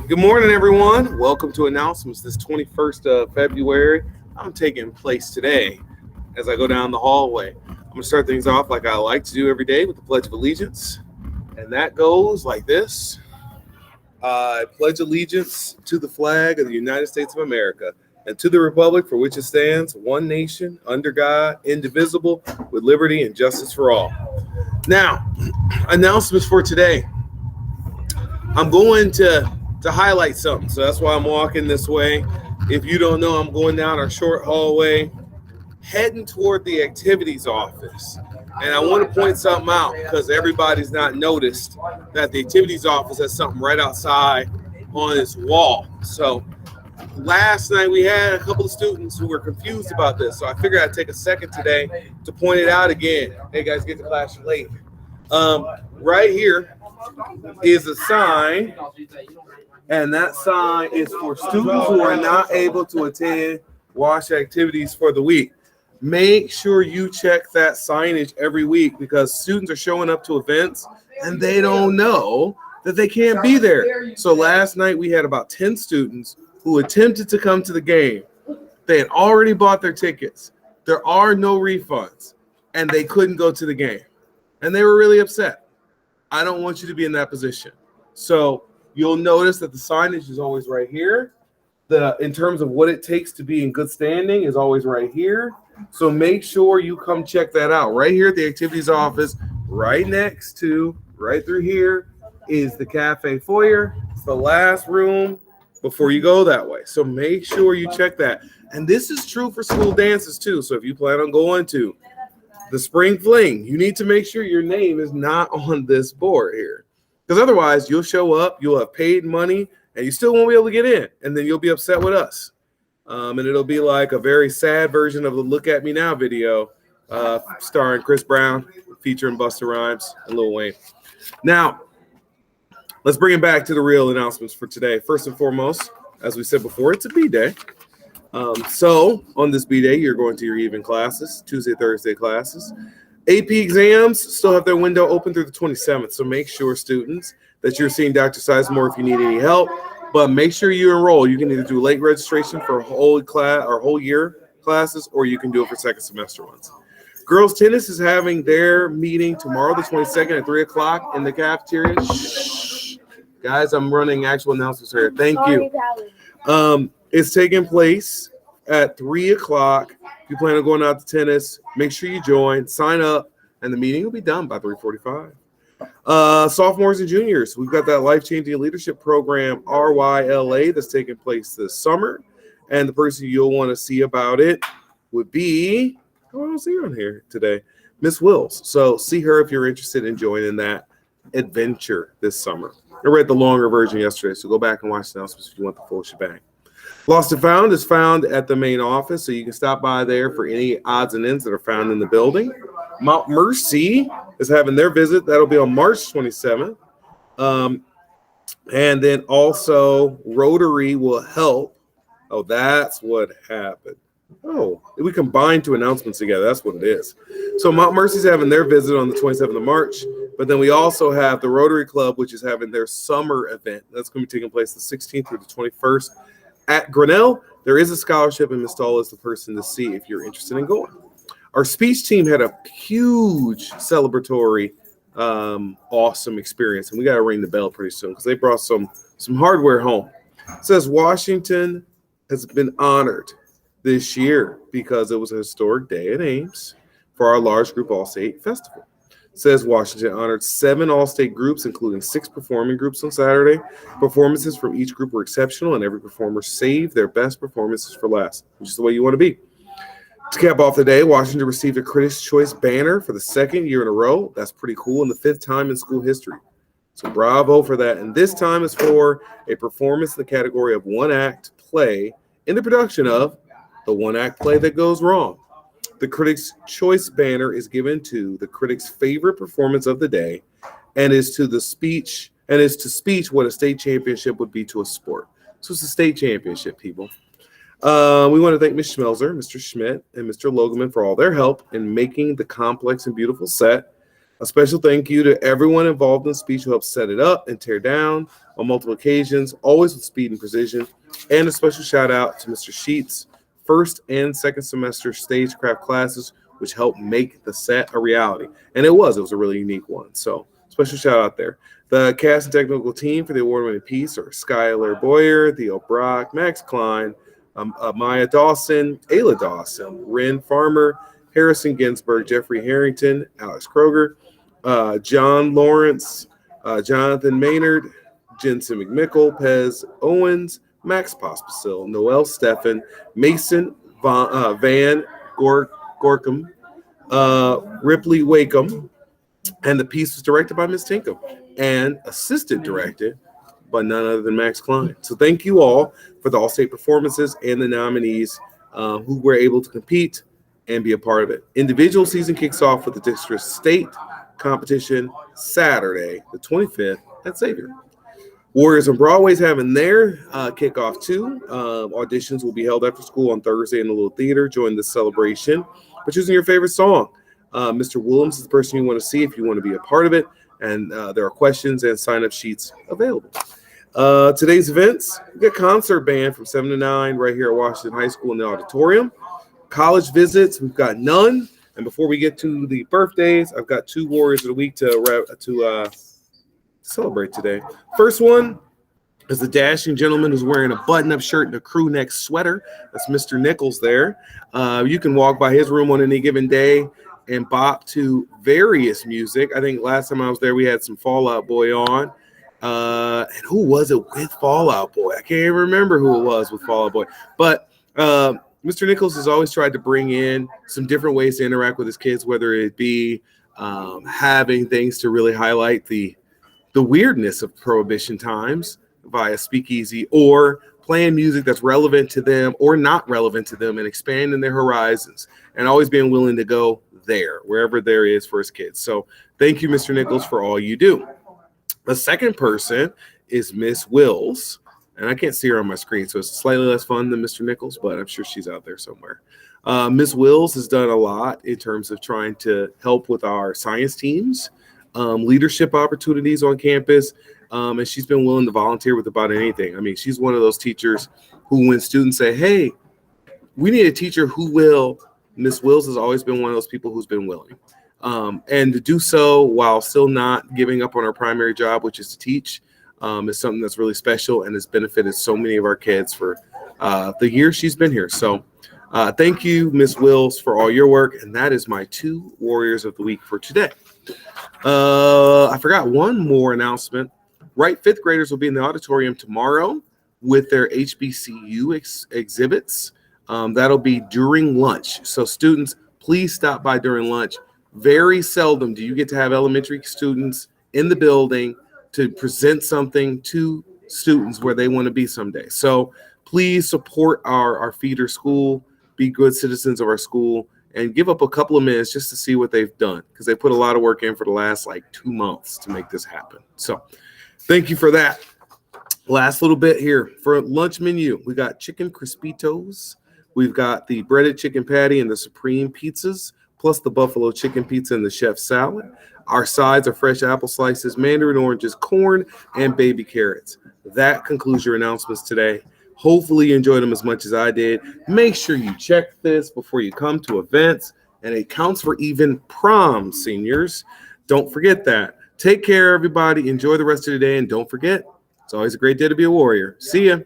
Good morning, everyone. Welcome to announcements this 21st of February. I'm taking place today as I go down the hallway. I'm going to start things off like I like to do every day with the Pledge of Allegiance. And that goes like this. I pledge allegiance to the flag of the United States of America and to the republic for which it stands, one nation, under God, indivisible, with liberty and justice for all. Now, announcements for today. I'm going to highlight something, so that's why I'm walking this way. If you don't know, I'm going down our short hallway, heading toward the activities office. And I want to point something out because everybody's not noticed that the activities office has something right outside on its wall. So last night we had a couple of students who were confused about this. So I figured I'd take a second today to point it out again. Hey guys, get to class late. Right here is a sign, and that sign is for students who are not able to attend WASH activities for the week. Make sure you check that signage every week because students are showing up to events and they don't know that they can't be there. So last night we had about 10 students who attempted to come to the game. They had already bought their tickets. There are no refunds, and they couldn't go to the game. And they were really upset. I don't want you to be in that position. So you'll notice that the signage is always right here. In terms of what it takes to be in good standing is always right here. So make sure you come check that out. Right here at the activities office, right next to, right through here, is the cafe foyer. It's the last room before you go that way. So make sure you check that. And this is true for school dances too. So if you plan on going to the Spring Fling, you need to make sure your name is not on this board here. Because otherwise, you'll show up, you'll have paid money, and you still won't be able to get in. And then you'll be upset with us. And it'll be like a very sad version of the Look at Me Now video starring Chris Brown, featuring Busta Rhymes and Lil Wayne. Now, let's bring it back to the real announcements for today. First and foremost, as we said before, it's a B-Day. So on this B-Day, you're going to your evening classes, Tuesday, Thursday classes. AP exams still have their window open through the 27th, so make sure, students, that you're seeing Dr. Sizemore if you need any help, but make sure you enroll. You can either do late registration for whole class or whole year classes, or you can do it for second semester ones. Girls tennis is having their meeting tomorrow, the 22nd at 3 o'clock in the cafeteria. Shh. Guys, I'm running actual announcements here. Thank you. It's taking place at 3 o'clock. If you plan on going out to tennis, make sure you join, sign up, and the meeting will be done by 3:45. Sophomores and juniors, we've got that life-changing leadership program, RYLA, that's taking place this summer. And the person you'll want to see about it would be, I don't see her on here today, Miss Wills. So see her if you're interested in joining that adventure this summer. I read the longer version yesterday, so go back and watch the announcements if you want the full shebang. Lost and Found is found at the main office, so you can stop by there for any odds and ends that are found in the building. Mount Mercy is having their visit. That'll be on March 27th. And then also Rotary will help. Oh, that's what happened. Oh, we combined two announcements together. That's what it is. So Mount Mercy's having their visit on the 27th of March, but then we also have the Rotary Club, which is having their summer event. That's going to be taking place the 16th through the 21st. At Grinnell, there is a scholarship, and Ms. Stahl is the person to see if you're interested in going. Our speech team had a huge celebratory, awesome experience, and we got to ring the bell pretty soon because they brought some hardware home. It says Washington has been honored this year because it was a historic day at Ames for our large group All-State Festival. Says Washington honored 7 all-state groups, including 6 performing groups on Saturday. Performances from each group were exceptional, and every performer saved their best performances for last, which is the way you want to be. To cap off the day, Washington received a Critics' Choice banner for the 2nd year in a row. That's pretty cool, and the 5th time in school history. So bravo for that. And this time is for a performance in the category of one-act play in the production of The One-Act Play That Goes Wrong. The Critics' Choice banner is given to the critic's favorite performance of the day and is to speech what a state championship would be to a sport. So it's a state championship, people. We want to thank Ms. Schmelzer, Mr. Schmidt, and Mr. Logeman for all their help in making the complex and beautiful set. A special thank you to everyone involved in the speech who helped set it up and tear down on multiple occasions, always with speed and precision. And a special shout out to Mr. Sheets' first and second semester stagecraft classes, which helped make the set a reality. And it was a really unique one. So special shout out there. The cast and technical team for the award-winning piece are Skylar Boyer, Theo Brock, Max Klein, Maya Dawson, Ayla Dawson, Ren Farmer, Harrison Ginsburg, Jeffrey Harrington, Alex Kroger, John Lawrence, Jonathan Maynard, Jensen McMickle, Pez Owens, Max Pospisil, Noel Steffen, Mason Van Gorkum, Ripley Wakeham, and the piece was directed by Ms. Tinkham and assistant directed by none other than Max Klein. So thank you all for the all-state performances and the nominees who were able to compete and be a part of it. Individual season kicks off with the district state competition Saturday, the 25th at Xavier. Warriors on Broadway is having their kickoff too. Auditions will be held after school on Thursday in the Little Theater. Join the celebration by choosing your favorite song. Mr. Williams is the person you want to see if you want to be a part of it. And there are questions and sign-up sheets available. Today's events, we got concert band from 7 to 9 right here at Washington High School in the auditorium. College visits, we've got none. And before we get to the birthdays, I've got 2 Warriors of the Week to celebrate today. First one is the dashing gentleman who's wearing a button-up shirt and a crew neck sweater. That's Mr. Nichols there. You can walk by his room on any given day and bop to various music. I think last time I was there, we had some Fall Out Boy on. And who was it with Fall Out Boy? I can't even remember who it was with Fall Out Boy. But Mr. Nichols has always tried to bring in some different ways to interact with his kids, whether it be having things to really highlight the weirdness of Prohibition times via Speakeasy, or playing music that's relevant to them or not relevant to them and expanding their horizons and always being willing to go there, wherever there is for his kids. So thank you, Mr. Nichols, for all you do. The second person is Miss Wills, and I can't see her on my screen, so it's slightly less fun than Mr. Nichols, but I'm sure she's out there somewhere. Miss Wills has done a lot in terms of trying to help with our science teams, leadership opportunities on campus, and she's been willing to volunteer with about anything. I mean, she's one of those teachers who, when students say, hey, we need a teacher who will, Miss Wills has always been one of those people who's been willing. And to do so while still not giving up on our primary job, which is to teach, is something that's really special and has benefited so many of our kids for the year she's been here. So thank you, Miss Wills, for all your work. And that is my 2 Warriors of the Week for today. I forgot one more announcement. Right, 5th graders will be in the auditorium tomorrow with their HBCU exhibits. That'll be during lunch. So students, please stop by during lunch. Very seldom do you get to have elementary students in the building to present something to students where they want to be someday. So please support our feeder school, be good citizens of our school, and give up a couple of minutes just to see what they've done, because they put a lot of work in for the last 2 months to make this happen. So thank you for that. Last little bit here for lunch menu. We got chicken crispitos. We've got the breaded chicken patty and the supreme pizzas, plus the buffalo chicken pizza and the chef salad. Our sides are fresh apple slices, mandarin oranges, corn, and baby carrots. That concludes your announcements today. Hopefully you enjoyed them as much as I did. Make sure you check this before you come to events, and it counts for even prom, seniors. Don't forget that. Take care, everybody. Enjoy the rest of the day, and don't forget, it's always a great day to be a warrior. See ya.